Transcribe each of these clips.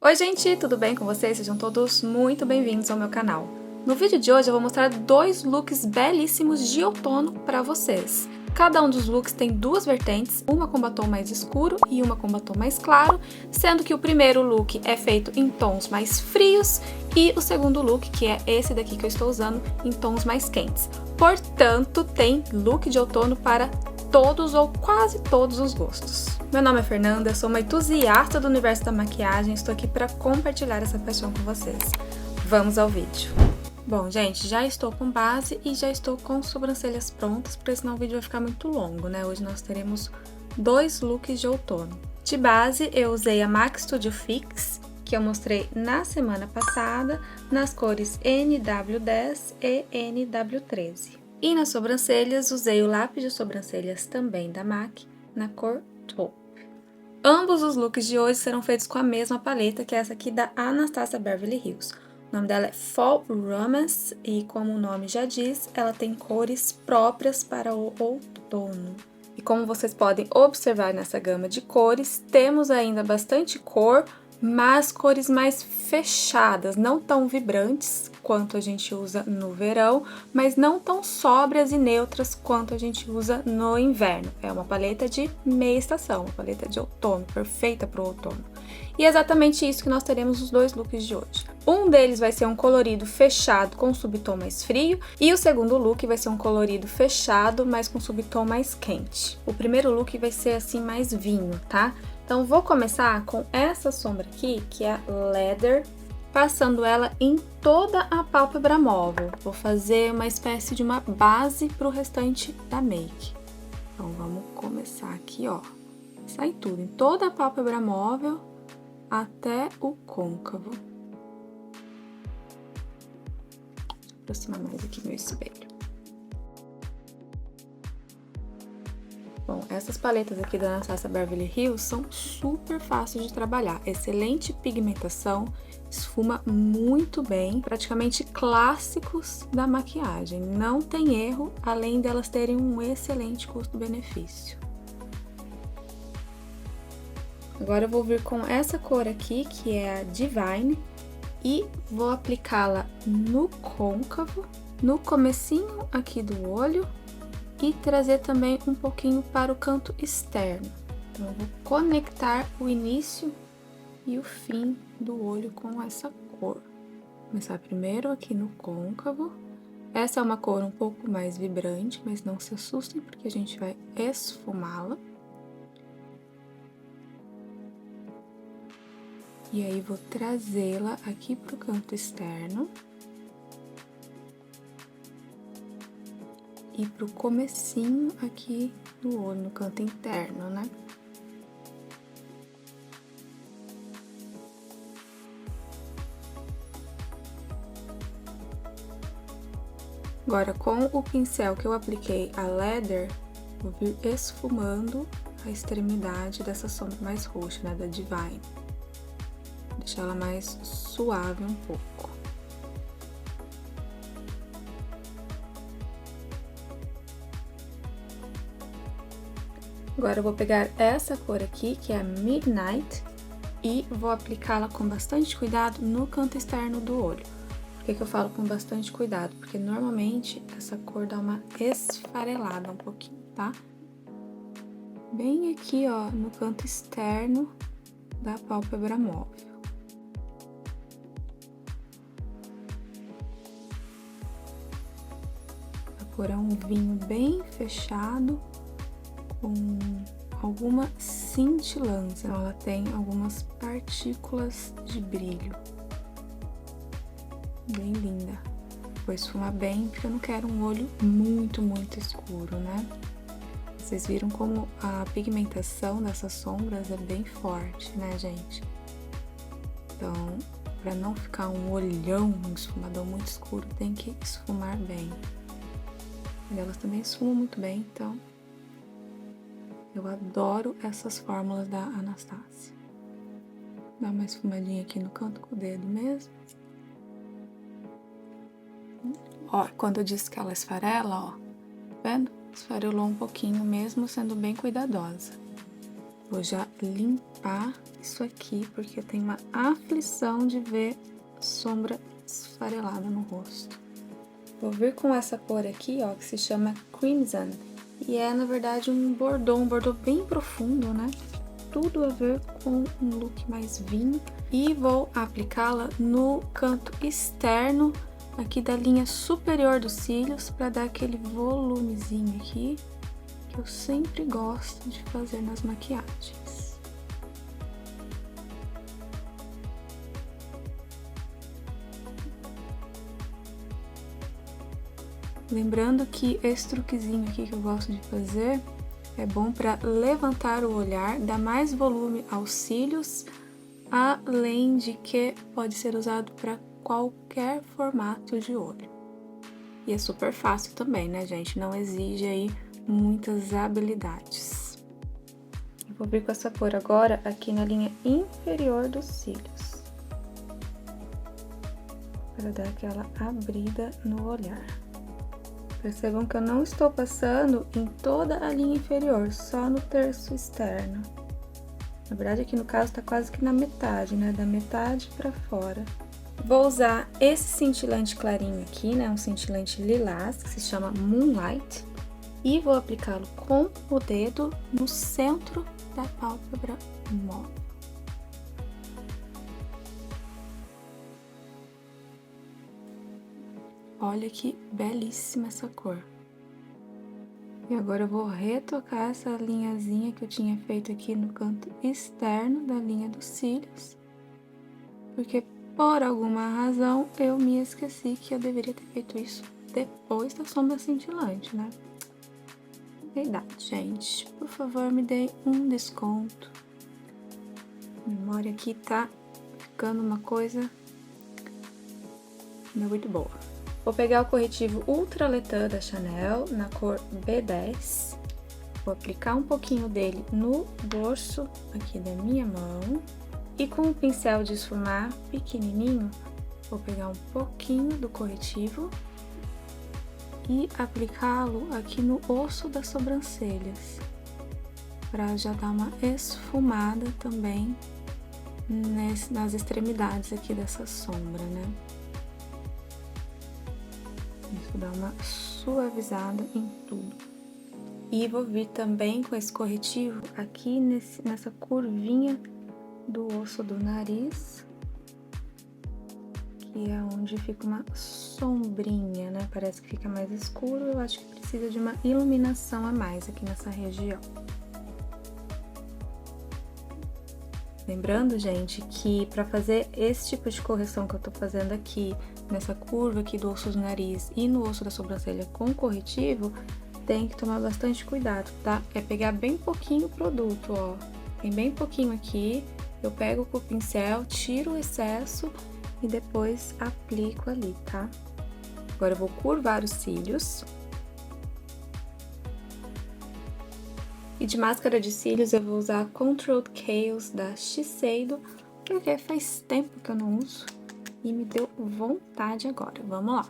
Oi gente, tudo bem com vocês? Sejam todos muito bem-vindos ao meu canal. No vídeo de hoje eu vou mostrar dois looks belíssimos de outono para vocês. Cada um dos looks tem duas vertentes, uma com batom mais escuro e uma com batom mais claro, sendo que o primeiro look é feito em tons mais frios e o segundo look, que é esse daqui que eu estou usando, em tons mais quentes. Portanto, tem look de outono para todos ou quase todos os gostos. Meu nome é Fernanda, sou uma entusiasta do universo da maquiagem e estou aqui para compartilhar essa paixão com vocês. Vamos ao vídeo. Bom, gente, já estou com base e já estou com sobrancelhas prontas, porque senão o vídeo vai ficar muito longo, né? Hoje nós teremos dois looks de outono. De base, eu usei a MAC Studio Fix, que eu mostrei na semana passada, nas cores NW10 e NW13. E nas sobrancelhas, usei o lápis de sobrancelhas também da MAC, na cor Taupe. Ambos os looks de hoje serão feitos com a mesma paleta, que é essa aqui da Anastasia Beverly Hills. O nome dela é Fall Romance e, como o nome já diz, ela tem cores próprias para o outono. E como vocês podem observar nessa gama de cores, temos ainda bastante cor, mas cores mais fechadas, não tão vibrantes quanto a gente usa no verão, mas não tão sóbrias e neutras quanto a gente usa no inverno. É uma paleta de meia estação, uma paleta de outono, perfeita para o outono. E é exatamente isso que nós teremos nos dois looks de hoje. Um deles vai ser um colorido fechado com subtom mais frio, e o segundo look vai ser um colorido fechado, mas com subtom mais quente. O primeiro look vai ser assim mais vinho, tá? Então, vou começar com essa sombra aqui, que é a Leather, passando ela em toda a pálpebra móvel. Vou fazer uma espécie de uma base para o restante da make. Então, vamos começar aqui, ó. Sai tudo, em toda a pálpebra móvel até o côncavo. Vou aproximar mais aqui meu espelho. Bom, essas paletas aqui da Anastasia Beverly Hills são super fáceis de trabalhar. Excelente pigmentação, esfuma muito bem, praticamente clássicos da maquiagem. Não tem erro, além delas terem um excelente custo-benefício. Agora eu vou vir com essa cor aqui, que é a Divine, e vou aplicá-la no côncavo, no comecinho aqui do olho, e trazer também um pouquinho para o canto externo. Então, eu vou conectar o início e o fim do olho com essa cor. Vou começar primeiro aqui no côncavo. Essa é uma cor um pouco mais vibrante, mas não se assustem, porque a gente vai esfumá-la. E aí, vou trazê-la aqui para o canto externo. E pro comecinho aqui do olho, no canto interno, né? Agora, com o pincel que eu apliquei a Leather, vou vir esfumando a extremidade dessa sombra mais roxa, né, da Divine. Deixar ela mais suave um pouco. Agora eu vou pegar essa cor aqui, que é a Midnight, e vou aplicá-la com bastante cuidado no canto externo do olho. Por que que eu falo com bastante cuidado? Porque normalmente essa cor dá uma esfarelada um pouquinho, tá? Bem aqui, ó, no canto externo da pálpebra móvel. A cor é um vinho bem fechado, com alguma cintilância, ela tem algumas partículas de brilho. Bem linda. Vou esfumar bem, porque eu não quero um olho muito escuro, né? Vocês viram como a pigmentação dessas sombras é bem forte, né, gente? Então, para não ficar um olhão, um esfumador muito escuro, tem que esfumar bem. E elas também esfumam muito bem, então eu adoro essas fórmulas da Anastasia. Dá uma esfumadinha aqui no canto com o dedo mesmo. Ó, quando eu disse que ela esfarela, ó, tá vendo? Esfarelou um pouquinho mesmo, sendo bem cuidadosa. Vou já limpar isso aqui, porque eu tenho uma aflição de ver sombra esfarelada no rosto. Vou vir com essa cor aqui, ó, que se chama Crimson. E é, na verdade, um bordô bem profundo, né? Tudo a ver com um look mais vinho. E vou aplicá-la no canto externo aqui da linha superior dos cílios, para dar aquele volumezinho aqui, que eu sempre gosto de fazer nas maquiagens. Lembrando que esse truquezinho aqui que eu gosto de fazer é bom para levantar o olhar, dar mais volume aos cílios, além de que pode ser usado para qualquer formato de olho. E é super fácil também, né, gente? Não exige aí muitas habilidades. Eu vou vir com essa cor agora aqui na linha inferior dos cílios, para dar aquela abrida no olhar. Percebam que eu não estou passando em toda a linha inferior, só no terço externo. Na verdade, aqui no caso tá quase que na metade, né? Da metade pra fora. Vou usar esse cintilante clarinho aqui, né? Um cintilante lilás, que se chama Moonlight. E vou aplicá-lo com o dedo no centro da pálpebra móvel. Olha que belíssima essa cor. E agora eu vou retocar essa linhazinha que eu tinha feito aqui no canto externo da linha dos cílios, porque por alguma razão eu me esqueci que eu deveria ter feito isso depois da sombra cintilante, né? Verdade, gente. Por favor, me dê um desconto. A memória aqui tá ficando uma coisa não muito boa. Vou pegar o corretivo Ultra Letan da Chanel, na cor B10. Vou aplicar um pouquinho dele no dorso aqui da minha mão. E com o pincel de esfumar pequenininho, vou pegar um pouquinho do corretivo e aplicá-lo aqui no osso das sobrancelhas, para já dar uma esfumada também nas extremidades aqui dessa sombra, né? Isso dá uma suavizada em tudo. E vou vir também com esse corretivo aqui nessa curvinha do osso do nariz, que é onde fica uma sombrinha, né? Parece que fica mais escuro, eu acho que precisa de uma iluminação a mais aqui nessa região. Lembrando, gente, que para fazer esse tipo de correção que eu tô fazendo aqui, nessa curva aqui do osso do nariz e no osso da sobrancelha com corretivo, tem que tomar bastante cuidado, tá? É pegar bem pouquinho o produto, ó. Tem bem pouquinho aqui, eu pego com o pincel, tiro o excesso e depois aplico ali, tá? Agora eu vou curvar os cílios. E de máscara de cílios eu vou usar a Controlled Chaos da Shiseido, porque faz tempo que eu não uso e me deu vontade agora. Vamos lá!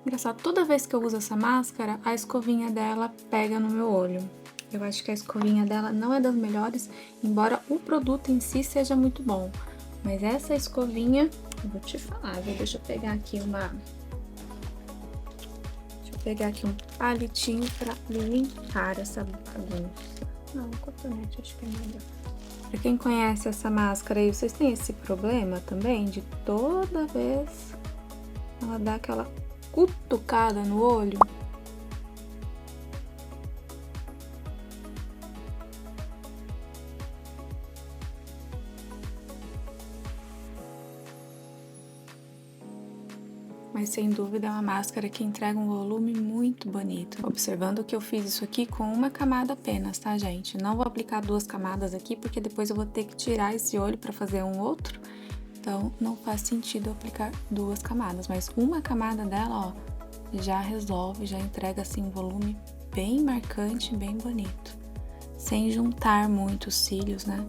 Engraçado, toda vez que eu uso essa máscara, a escovinha dela pega no meu olho. Eu acho que a escovinha dela não é das melhores, embora o produto em si seja muito bom. Mas essa escovinha, eu vou te falar, viu? Deixa eu pegar aqui um palitinho pra limpar essa bagunça. Não, um cotonete acho que é melhor. Pra quem conhece essa máscara aí, vocês têm esse problema também? De toda vez ela dá aquela cutucada no olho? Mas sem dúvida é uma máscara que entrega um volume muito bonito. Observando que eu fiz isso aqui com uma camada apenas, tá, gente? Não vou aplicar 2 camadas aqui, porque depois eu vou ter que tirar esse olho pra fazer um outro. Então, não faz sentido eu aplicar 2 camadas. Mas uma camada dela, ó, já resolve, já entrega, assim, um volume bem marcante, bem bonito. sem juntar muito os cílios, né?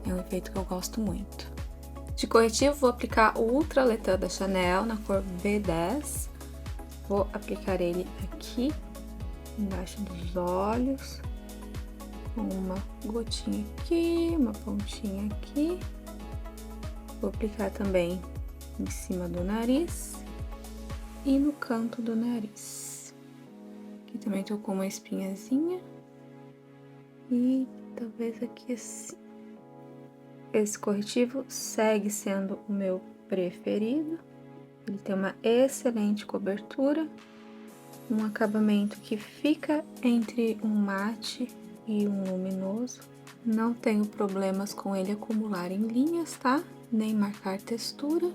É um efeito que eu gosto muito. De corretivo, vou aplicar o Ultra Le Tan da Chanel na cor B10. Vou aplicar ele aqui, embaixo dos olhos. Uma gotinha aqui, uma pontinha aqui. Vou aplicar também em cima do nariz e no canto do nariz. Aqui também tô com uma espinhazinha. E talvez aqui assim. Esse corretivo segue sendo o meu preferido. Ele tem uma excelente cobertura, um acabamento que fica entre um mate e um luminoso. Não tenho problemas com ele acumular em linhas, tá? Nem marcar textura.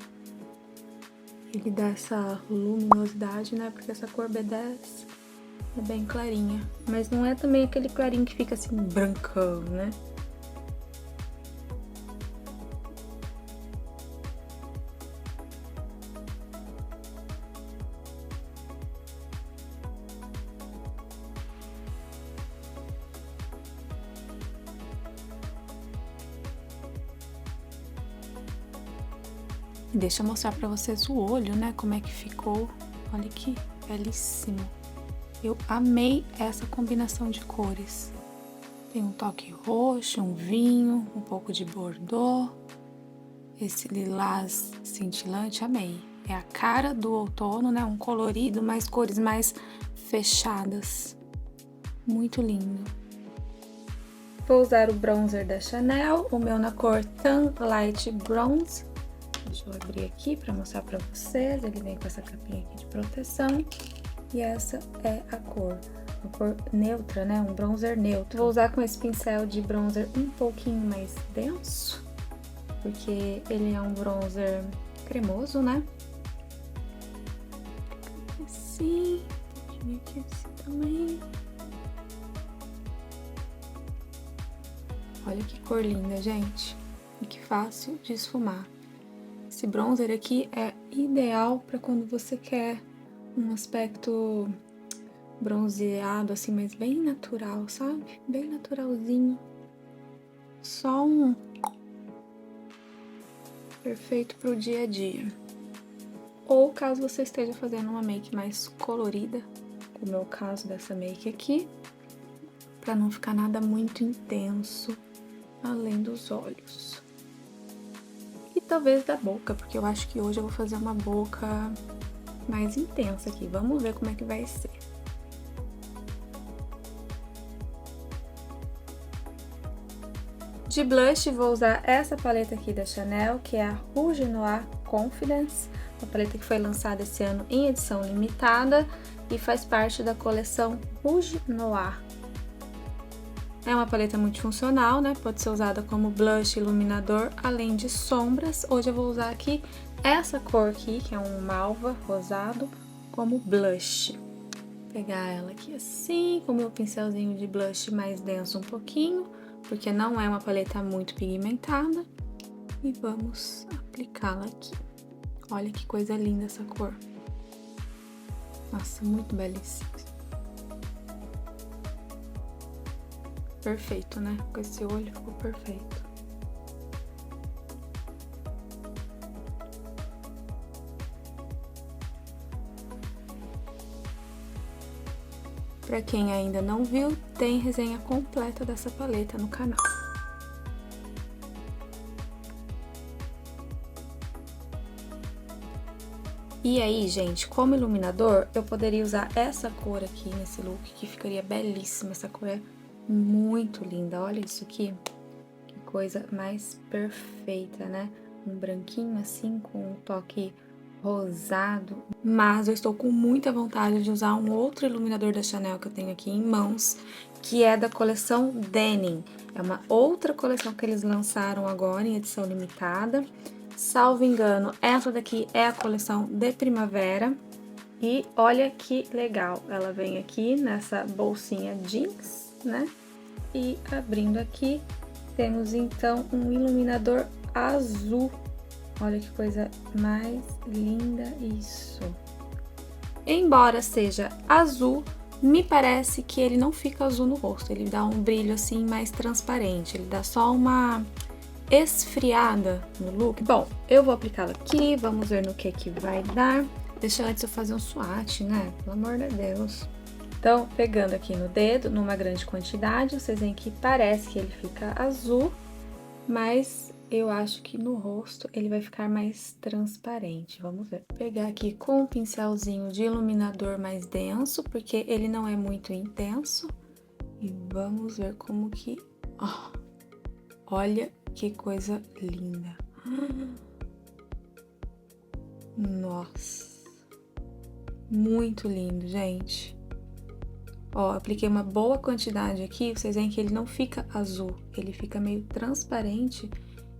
Ele dá essa luminosidade, né? Porque essa cor B10 é bem clarinha. Mas não é também aquele clarinho que fica assim brancão, né? Deixa eu mostrar pra vocês o olho, né? Como é que ficou. Olha que belíssimo. Eu amei essa combinação de cores. Tem um toque roxo, um vinho, um pouco de bordô. Esse lilás cintilante, amei. É a cara do outono, né? Um colorido, mais cores mais fechadas. Muito lindo. Vou usar o bronzer da Chanel, o meu na cor Tan Light Bronze. Deixa eu abrir aqui para mostrar para vocês. Ele vem com essa capinha aqui de proteção. E essa é a cor neutra, né? Um bronzer neutro. Vou usar com esse pincel de bronzer um pouquinho mais denso, porque ele é um bronzer cremoso, né? Assim, um pouquinho aqui assim também. Olha que cor linda, gente. E que fácil de esfumar. Esse bronzer aqui é ideal para quando você quer um aspecto bronzeado, assim, mas bem natural, sabe? Bem naturalzinho. Só um perfeito pro dia a dia. Ou caso você esteja fazendo uma make mais colorida, como é o caso dessa make aqui, para não ficar nada muito intenso além dos olhos. E talvez da boca, porque eu acho que hoje eu vou fazer uma boca mais intensa aqui. Vamos ver como é que vai ser. De blush, vou usar essa paleta aqui da Chanel, que é a Rouge Noir Confidence. Uma paleta que foi lançada esse ano em edição limitada e faz parte da coleção Rouge Noir. É uma paleta multifuncional, né? Pode ser usada como blush, iluminador, além de sombras. Hoje eu vou usar aqui essa cor aqui, que é um malva rosado, como blush. Vou pegar ela aqui assim, com o meu pincelzinho de blush mais denso um pouquinho, porque não é uma paleta muito pigmentada. E vamos aplicá-la aqui. Olha que coisa linda essa cor. Nossa, muito belíssima. Perfeito, né? Com esse olho ficou perfeito. Pra quem ainda não viu, tem resenha completa dessa paleta no canal. E aí, gente, como iluminador, eu poderia usar essa cor aqui nesse look, que ficaria belíssima. Essa cor é muito linda, olha isso aqui, que coisa mais perfeita, né? Um branquinho assim com um toque rosado, mas eu estou com muita vontade de usar um outro iluminador da Chanel que eu tenho aqui em mãos, que é da coleção Denim. É uma outra coleção que eles lançaram agora em edição limitada. Salvo engano, essa daqui é a coleção de primavera. E olha que legal, ela vem aqui nessa bolsinha jeans, né? E abrindo aqui, temos então um iluminador azul. Olha que coisa mais linda isso. Embora seja azul, Me parece que ele não fica azul no rosto, ele dá um brilho assim mais transparente, ele dá só uma esfriada no look. Bom, eu vou aplicá-lo aqui, vamos ver no que vai dar. Deixa antes eu fazer um swatch, né? Pelo amor de Deus. Então, pegando aqui no dedo, numa grande quantidade, vocês veem que parece que ele fica azul, mas eu acho que no rosto ele vai ficar mais transparente. Vamos ver. Vou pegar aqui com um pincelzinho de iluminador mais denso, porque ele não é muito intenso. E vamos ver como que... Oh, olha que coisa linda. Nossa. Muito lindo, gente. Ó, apliquei uma boa quantidade aqui, vocês veem que ele não fica azul, ele fica meio transparente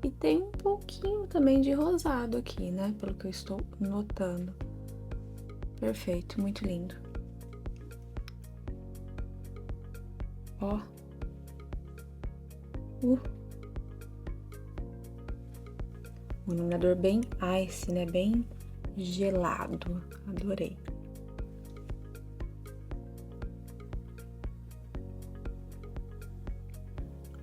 e tem um pouquinho também de rosado aqui, né? Pelo que eu estou notando. Perfeito, muito lindo. Ó. Um iluminador bem ice, né? Bem gelado. Adorei.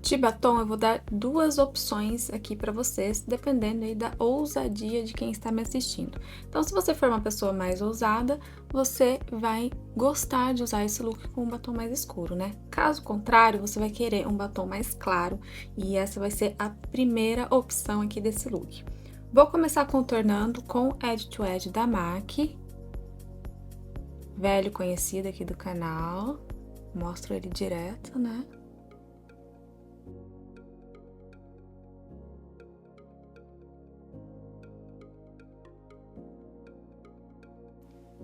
De batom, eu vou dar duas opções aqui pra vocês, dependendo aí da ousadia de quem está me assistindo. Então, se você for uma pessoa mais ousada, você vai gostar de usar esse look com um batom mais escuro, né? Caso contrário, você vai querer um batom mais claro, e essa vai ser a primeira opção aqui desse look. Vou começar contornando com Edge to Edge da MAC, velho conhecido aqui do canal, mostro ele direto, né?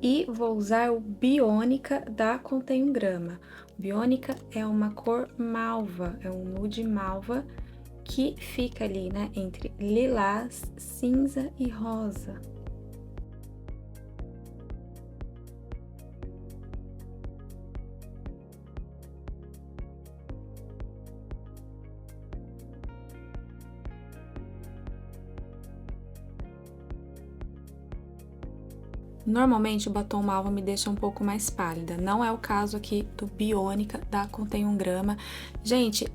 E vou usar o Biônica da Contém um Grama. Biônica é uma cor malva, é um nude malva que fica ali, né, entre lilás, cinza e rosa. Normalmente o batom malva me deixa um pouco mais pálida, não é o caso aqui do Biônica da Contém um Grama. Gente,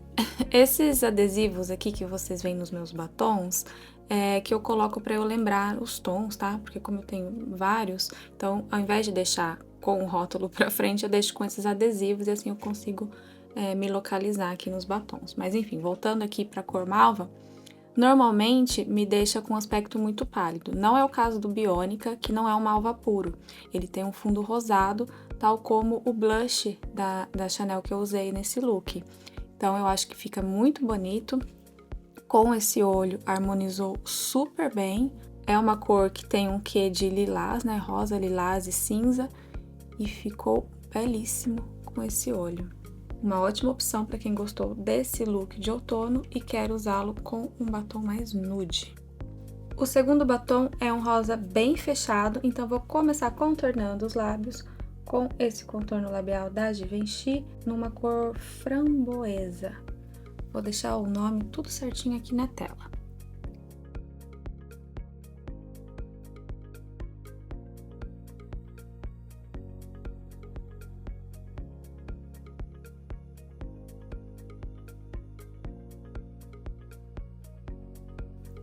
esses adesivos aqui que vocês veem nos meus batons, é que eu coloco pra eu lembrar os tons, tá? Porque como eu tenho vários, então ao invés de deixar com o rótulo pra frente, eu deixo com esses adesivos e assim eu consigo me localizar aqui nos batons. Mas enfim, voltando aqui pra cor malva, normalmente me deixa com um aspecto muito pálido. Não é o caso do Biônica, que não é um malva puro. Ele tem um fundo rosado, tal como o blush da Chanel que eu usei nesse look. Então, eu acho que fica muito bonito. Com esse olho, harmonizou super bem. É uma cor que tem um quê de lilás, né? Rosa, lilás e cinza. E ficou belíssimo com esse olho. Uma ótima opção para quem gostou desse look de outono e quer usá-lo com um batom mais nude. O segundo batom é um rosa bem fechado, então vou começar contornando os lábios com esse contorno labial da Givenchy numa cor framboesa. Vou deixar o nome tudo certinho aqui na tela.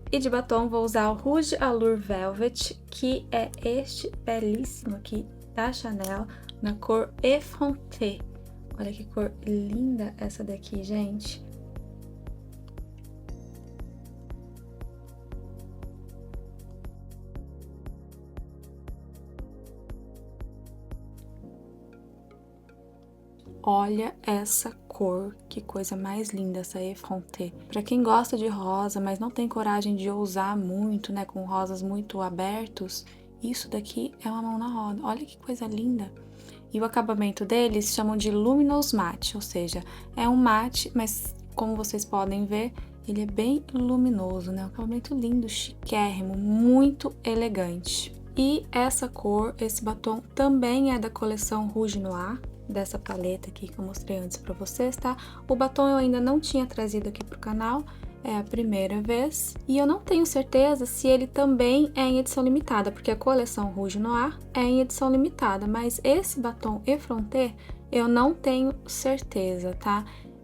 E de batom vou usar o Rouge Allure Velvet, que é este belíssimo aqui da Chanel, na cor Effronté. Olha que cor linda essa daqui, gente. Olha essa cor, que coisa mais linda essa Effronté. Pra quem gosta de rosa, mas não tem coragem de ousar muito, né, com rosas muito abertos, isso daqui é uma mão na roda. Olha que coisa linda. E o acabamento deles chamam de Luminous Matte, ou seja, é um mate, mas como vocês podem ver, ele é bem luminoso, né? Um acabamento lindo, chiquérrimo, muito elegante. E essa cor, esse batom, também é da coleção Rouge Noir, dessa paleta aqui que eu mostrei antes pra vocês, tá? O batom eu ainda não tinha trazido aqui pro canal, é a primeira vez. E eu não tenho certeza se ele também é em edição limitada, porque a coleção Rouge Noir é em edição limitada, mas esse batom Effronté eu não tenho certeza, tá?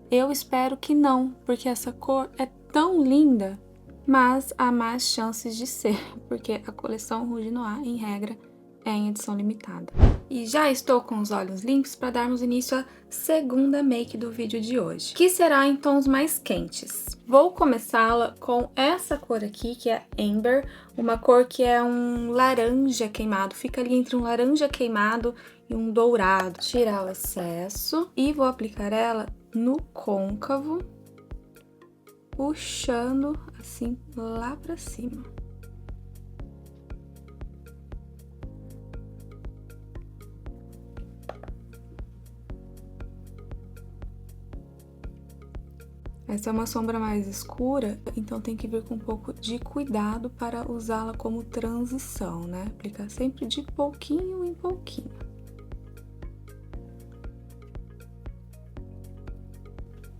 Eu espero que não, porque essa cor é tão linda, mas há mais chances de ser, porque a coleção Rouge Noir, em regra, é em edição limitada. E já estou com os olhos limpos para darmos início à segunda make do vídeo de hoje, que será em tons mais quentes. Vou começá-la com essa cor aqui, que é Amber, uma cor que é um laranja queimado, fica ali entre um laranja queimado e um dourado. Tirar o excesso e vou aplicar ela no côncavo, puxando assim lá pra cima. Essa é uma sombra mais escura, então tem que vir com um pouco de cuidado para usá-la como transição, né? Aplicar sempre de pouquinho em pouquinho.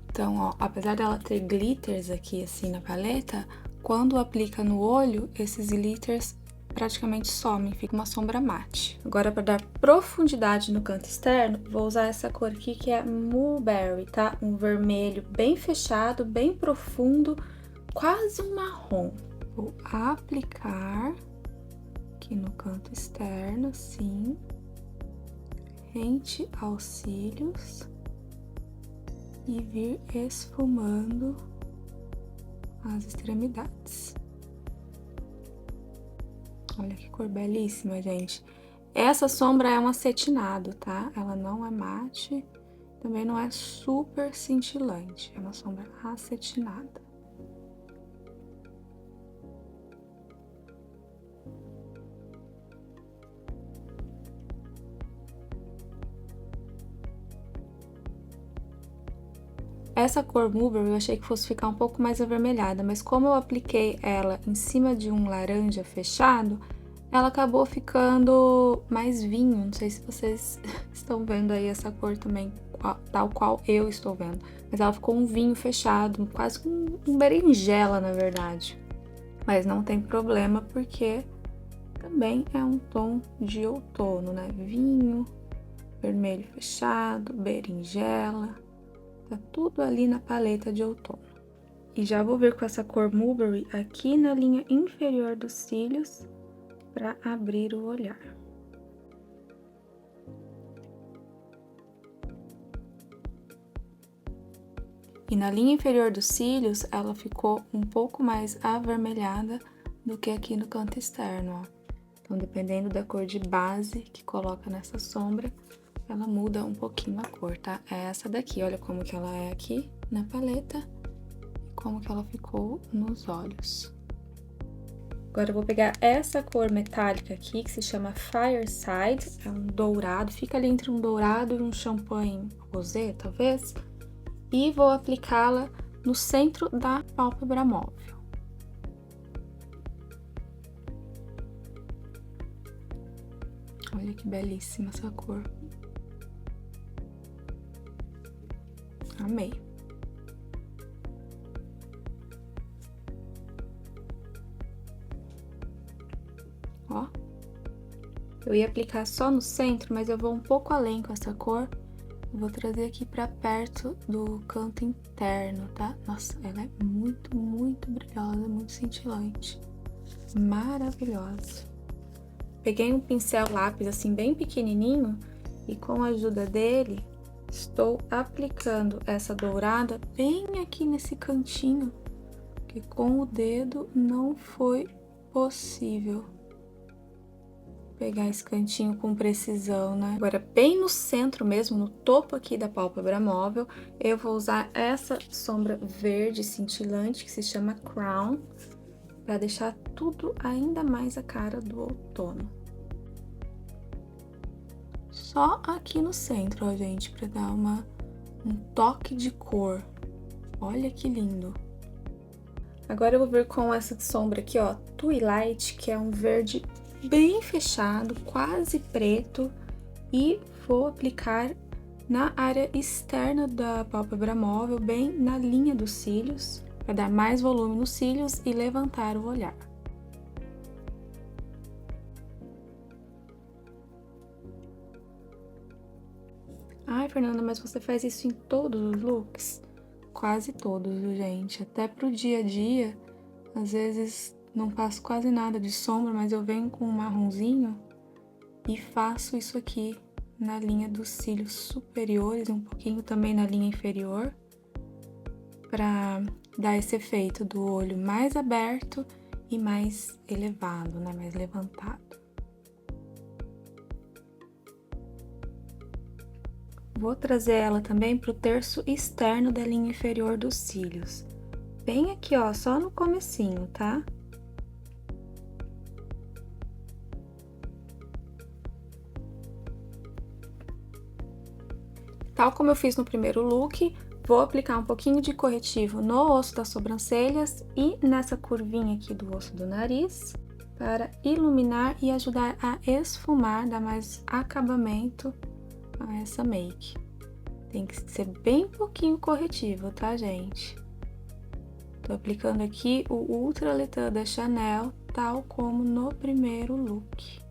Então, ó, apesar dela ter glitters aqui assim na paleta, quando aplica no olho, esses glitters praticamente somem, fica uma sombra mate. Agora, para dar profundidade no canto externo, vou usar essa cor aqui que é Mulberry, tá? Um vermelho bem fechado, bem profundo, quase um marrom. Vou aplicar aqui no canto externo, assim, rente aos cílios e vir esfumando as extremidades. Olha que cor belíssima, gente. Essa sombra é um acetinado, tá? Ela não é mate, também não é super cintilante. É uma sombra acetinada. Essa cor Mulberry eu achei que fosse ficar um pouco mais avermelhada, mas como eu apliquei ela em cima de um laranja fechado, ela acabou ficando mais vinho. Não sei se vocês estão vendo aí essa cor também, tal qual eu estou vendo. Mas ela ficou um vinho fechado, quase um berinjela, na verdade. Mas não tem problema, porque também é um tom de outono, né? Vinho, vermelho fechado, berinjela. Tá tudo ali na paleta de outono. E já vou vir com essa cor Mulberry aqui na linha inferior dos cílios para abrir o olhar. E na linha inferior dos cílios, ela ficou um pouco mais avermelhada do que aqui no canto externo, ó. Então, dependendo da cor de base que coloca nessa sombra, ela muda um pouquinho a cor, tá? É essa daqui, olha como que ela é aqui na paleta e como que ela ficou nos olhos. Agora eu vou pegar essa cor metálica aqui, que se chama Fireside, é um dourado, fica ali entre um dourado e um champanhe rosé, talvez, e vou aplicá-la no centro da pálpebra móvel. Olha que belíssima essa cor. Amei. Ó. Eu ia aplicar só no centro, mas eu vou um pouco além com essa cor. Eu vou trazer aqui pra perto do canto interno, tá? Nossa, ela é muito, muito brilhosa, muito cintilante. Maravilhosa. Peguei um pincel lápis assim bem pequenininho e com a ajuda dele estou aplicando essa dourada bem aqui nesse cantinho, que com o dedo não foi possível pegar esse cantinho com precisão, né? Agora, bem no centro mesmo, no topo aqui da pálpebra móvel, eu vou usar essa sombra verde cintilante, que se chama Crown, para deixar tudo ainda mais a cara do outono. Só aqui no centro, ó, gente, para dar um toque de cor. Olha que lindo! Agora eu vou vir com essa sombra aqui, ó, Twilight, que é um verde bem fechado, quase preto, e vou aplicar na área externa da pálpebra móvel, bem na linha dos cílios, para dar mais volume nos cílios e levantar o olhar. Ai, Fernanda, mas você faz isso em todos os looks? Quase todos, viu, gente? Até pro dia a dia, às vezes não faço quase nada de sombra, mas eu venho com um marronzinho e faço isso aqui na linha dos cílios superiores, um pouquinho também na linha inferior, para dar esse efeito do olho mais aberto e mais elevado, né? Mais levantado. Vou trazer ela também pro terço externo da linha inferior dos cílios. Bem aqui, ó, só no comecinho, tá? Tal como eu fiz no primeiro look, vou aplicar um pouquinho de corretivo no osso das sobrancelhas e nessa curvinha aqui do osso do nariz, para iluminar e ajudar a esfumar, dar mais acabamento a essa make. Tem que ser bem pouquinho corretivo, tá, gente? Tô aplicando aqui o Ultra Letã da Chanel, tal como no primeiro look.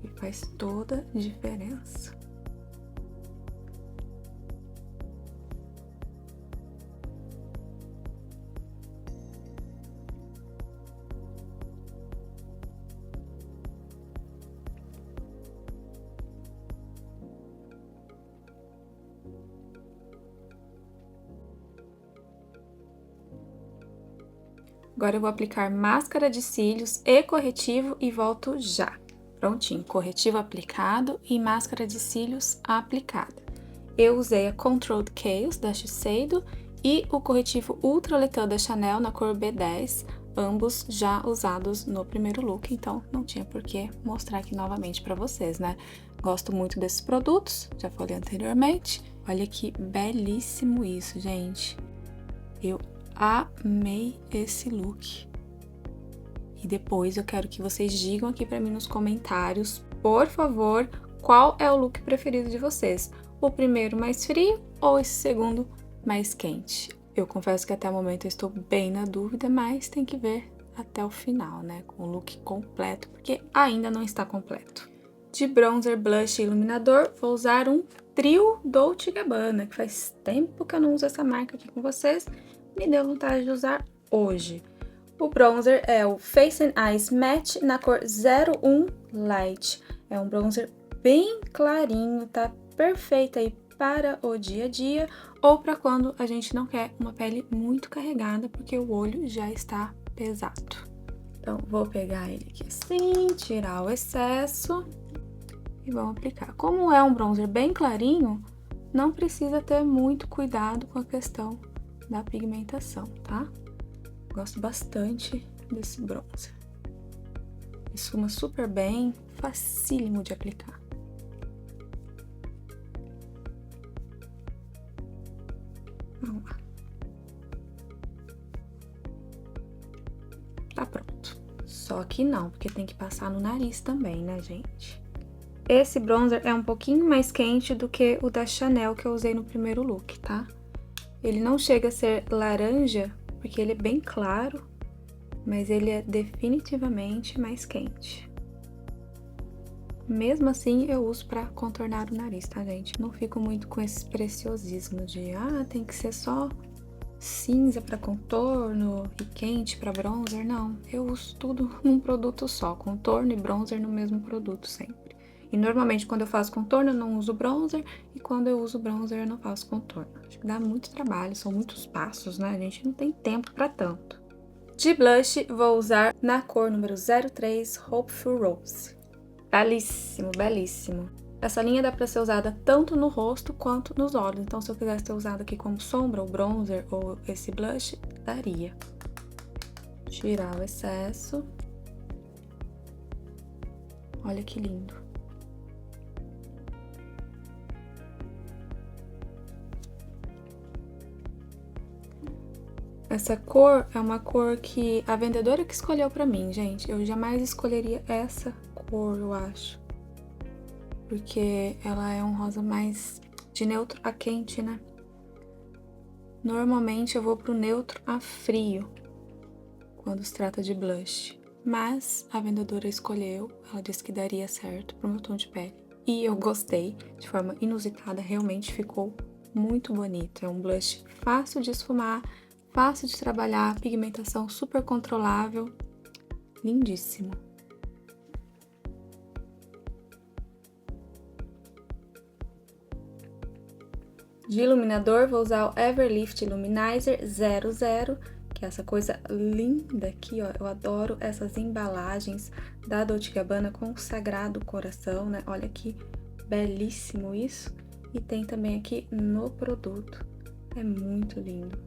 E faz toda a diferença. Agora eu vou aplicar máscara de cílios e corretivo e volto já. Prontinho, corretivo aplicado e máscara de cílios aplicada. Eu usei a Controlled Chaos da Shiseido e o corretivo Ultra Letã da Chanel na cor B10, ambos já usados no primeiro look, então não tinha por que mostrar aqui novamente pra vocês, né? Gosto muito desses produtos, já falei anteriormente. Olha que belíssimo isso, gente. Eu amei esse look. E depois eu quero que vocês digam aqui pra mim nos comentários, por favor, qual é o look preferido de vocês. O primeiro mais frio ou esse segundo mais quente? Eu confesso que até o momento eu estou bem na dúvida, mas tem que ver até o final, né? Com o look completo, porque ainda não está completo. De bronzer, blush e iluminador, vou usar um trio Dolce & Gabbana, que faz tempo que eu não uso essa marca aqui com vocês. Me deu vontade de usar hoje. O bronzer é o Face and Eyes Matte na cor 01 Light. É um bronzer bem clarinho, tá perfeito aí para o dia a dia ou para quando a gente não quer uma pele muito carregada, porque o olho já está pesado. Então, vou pegar ele aqui assim, tirar o excesso e vamos aplicar. Como é um bronzer bem clarinho, não precisa ter muito cuidado com a questão da pigmentação, tá? Gosto bastante desse bronzer. Esfuma super bem, facílimo de aplicar. Vamos lá. Tá pronto. Só que não, porque tem que passar no nariz também, né, gente? Esse bronzer é um pouquinho mais quente do que o da Chanel que eu usei no primeiro look, tá? Ele não chega a ser laranja, porque ele é bem claro, mas ele é definitivamente mais quente. Mesmo assim, eu uso pra contornar o nariz, tá, gente? Não fico muito com esse preciosismo de, tem que ser só cinza pra contorno e quente pra bronzer. Não, eu uso tudo num produto só, contorno e bronzer no mesmo produto sempre. E normalmente quando eu faço contorno eu não uso bronzer e quando eu uso bronzer eu não faço contorno. Acho que dá muito trabalho, são muitos passos, né? A gente não tem tempo pra tanto. De blush, vou usar na cor número 03 Hopeful Rose. Belíssimo, belíssimo. Essa linha dá pra ser usada tanto no rosto quanto nos olhos. Então, se eu quisesse ter usado aqui como sombra, ou bronzer, ou esse blush, daria. Tirar o excesso. Olha que lindo. Essa cor é uma cor que a vendedora que escolheu pra mim, gente. Eu jamais escolheria essa cor, eu acho. Porque ela é um rosa mais de neutro a quente, né? Normalmente eu vou pro neutro a frio, quando se trata de blush. Mas a vendedora escolheu, ela disse que daria certo pro meu tom de pele. E eu gostei, de forma inusitada, realmente ficou muito bonito. É um blush fácil de esfumar, fácil de trabalhar, pigmentação super controlável, lindíssimo. De iluminador, vou usar o Everlift Luminizer 00, que é essa coisa linda aqui, ó. Eu adoro essas embalagens da Dolce & Gabbana com o Sagrado Coração, né? Olha que belíssimo isso. E tem também aqui no produto. É muito lindo.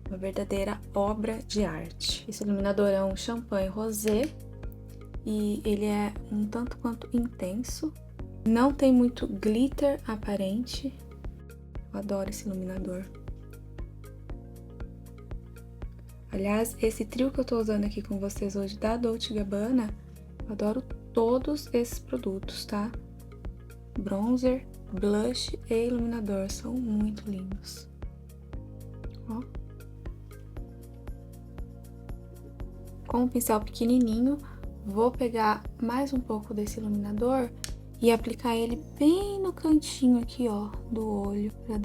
Uma verdadeira obra de arte. Esse iluminador é um champanhe rosé e ele é um tanto quanto intenso. Não tem muito glitter aparente. Eu adoro esse iluminador. Aliás, esse trio que eu tô usando aqui com vocês hoje da Dolce & Gabbana, eu adoro todos esses produtos, tá? Bronzer, blush e iluminador, são muito lindos. Ó. Com um pincel pequenininho, vou pegar mais um pouco desse iluminador e aplicar ele bem no cantinho aqui, ó, do olho, pra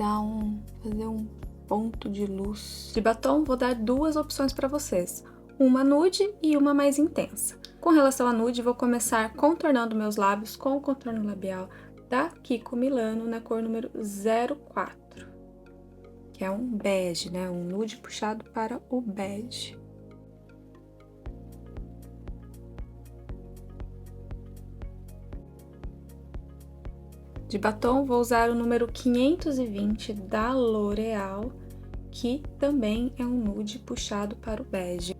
fazer um ponto de luz. De batom, vou dar duas opções pra vocês, uma nude e uma mais intensa. Com relação à nude, vou começar contornando meus lábios com o contorno labial da Kiko Milano na cor número 04, que é um bege, né, um nude puxado para o bege. De batom, vou usar o número 520 da L'Oréal, que também é um nude puxado para o bege.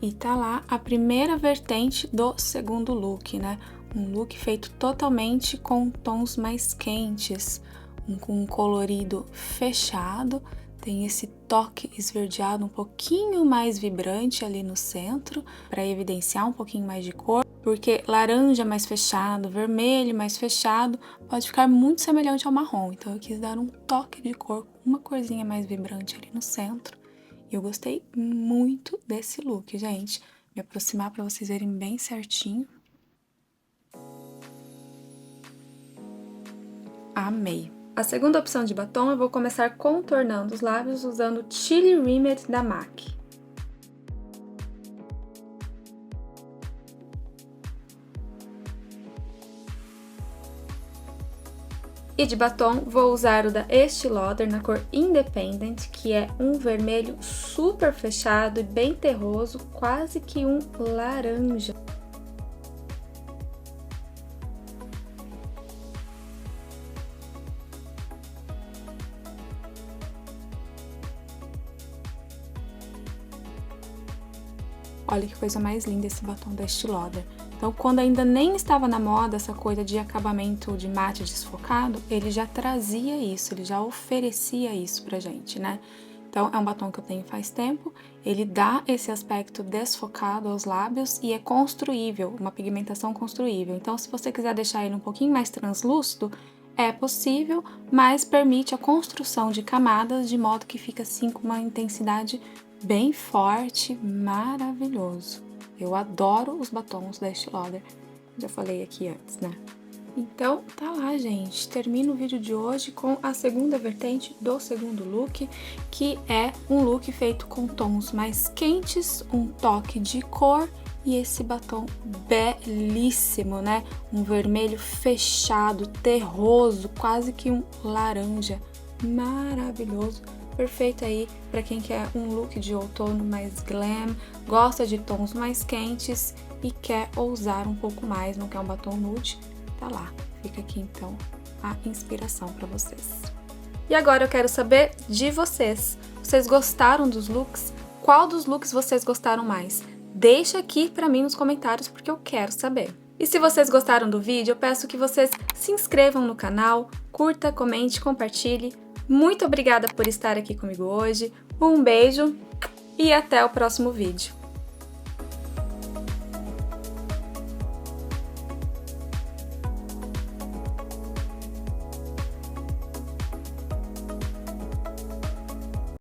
E tá lá a primeira vertente do segundo look, né? Um look feito totalmente com tons mais quentes, com um colorido fechado. Tem esse toque esverdeado um pouquinho mais vibrante ali no centro, para evidenciar um pouquinho mais de cor, porque laranja mais fechado, vermelho mais fechado, pode ficar muito semelhante ao marrom. Então eu quis dar um toque de cor, uma corzinha mais vibrante ali no centro. E eu gostei muito desse look, gente. Me aproximar para vocês verem bem certinho. Amei! A segunda opção de batom, eu vou começar contornando os lábios usando o Chili Rimmel da MAC. E de batom, vou usar o da Estée Lauder na cor Independent, que é um vermelho super fechado e bem terroso, quase que um laranja. Olha que coisa mais linda esse batom da Estée Lauder. Então, quando ainda nem estava na moda essa coisa de acabamento de mate desfocado, ele já trazia isso, ele já oferecia isso pra gente, né? Então, é um batom que eu tenho faz tempo, ele dá esse aspecto desfocado aos lábios e é construível, uma pigmentação construível. Então, se você quiser deixar ele um pouquinho mais translúcido, é possível, mas permite a construção de camadas de modo que fica assim com uma intensidade bem forte, maravilhoso. Eu adoro os batons da Estée Lauder, já falei aqui antes, né? Então, tá lá, gente. Termino o vídeo de hoje com a segunda vertente do segundo look, que é um look feito com tons mais quentes, um toque de cor e esse batom belíssimo, né? Um vermelho fechado, terroso, quase que um laranja, maravilhoso. Perfeito aí para quem quer um look de outono mais glam, gosta de tons mais quentes e quer ousar um pouco mais, não quer um batom nude, tá lá. Fica aqui então a inspiração para vocês. E agora eu quero saber de vocês. Vocês gostaram dos looks? Qual dos looks vocês gostaram mais? Deixa aqui para mim nos comentários porque eu quero saber. E se vocês gostaram do vídeo, eu peço que vocês se inscrevam no canal, curta, comente, compartilhe. Muito obrigada por estar aqui comigo hoje, um beijo e até o próximo vídeo.